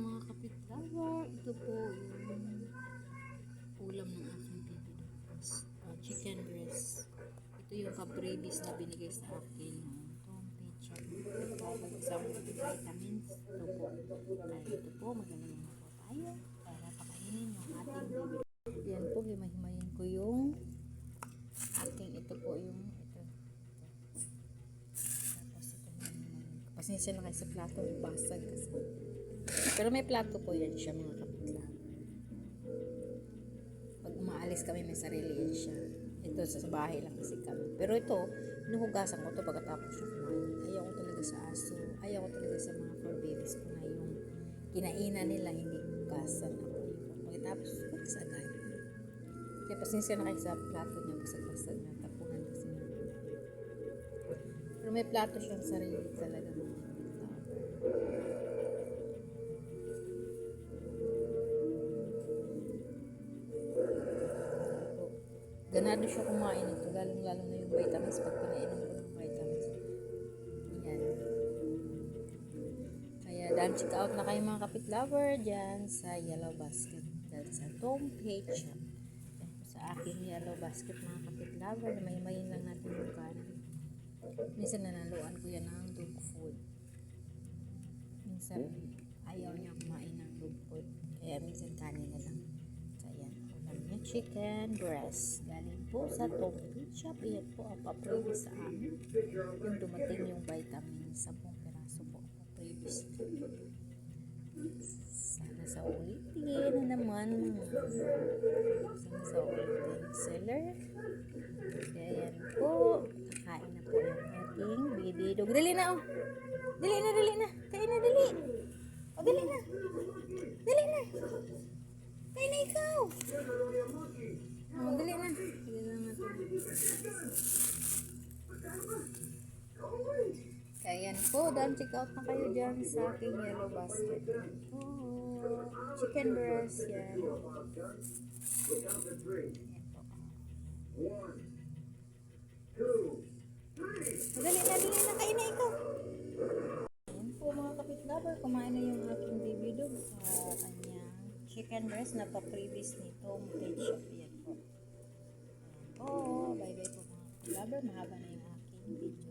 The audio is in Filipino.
mga kapitbahay. Ito po yung ulam ng aking baby dogs. Chicken breast. Ito yung kaprevis na binigay sa akin ng Tom Petchat. Isang vitamins. Ito po. Ito po, magaling po tayo para pakainin yung ating baby. Yan po, himahimayin ko yung ating ito po yung ito. Tapos ito himahimayin ko. Pasensya na kayo sa plato, basag kasi. Pero may plato po yan siya mga kapitbahay. Pag umaalis kami may sarili yan siya. Ito sa bahay lang kasi kami. Pero ito, hinuhugasan ko ito pagkatapos yung kumain. Ayaw ko talaga sa aso. Ayaw ko talaga sa mga fur babies ko na yung kinainan nila hindi hugasan ako. Pagkatapos hugas agad. Kaya pasensya na kayo sa plato niya. Basag-basag na tapunan kasi niya. Pero may plato siyang sarili talaga mga kapitbahay. Ganado siya kumain ito, lalong-lalo na yung vitamins pag pinainom ko ng vitamins. Yan. Kaya dahil check out na kayo mga kapitlover dyan sa Yellow Basket. Dahil sa Tom Petchat. Sa aking Yellow Basket mga kapitlover na may-mayin lang natin yung kanin. Minsan nanaluan ko yan ng dog food. Minsan ayaw niya kumain ng dog food. Kaya minsan kanin na lang. Yung chicken breast galing po sa Tom Petchat. Iyan po ang paprevis sa amin yung dumating yung vitamin 10 piraso po ang paprevis. Sana sa ulitin na naman, sana sa ulitin seller. Kaya yan po, kakain na po yung ating baby dog. Dali na, oh, dali na, kain na, dali, oh, dali na, kain na ikaw. Oh, dali na. Dali lang natin. Kaya yan po. Dahil check out na kayo dyan sa aking Yellow Basket. Oh, chicken breast yan. Dali na. Kain na ikaw. Ayan po mga kapitlover. Kumain na yung aking baby dog sa kanyang chicken breast na pa-previous ni Tom Petchat. Yan po. Ayan po. Bye-bye po mga kapitlover. Mahaba na yung aking video.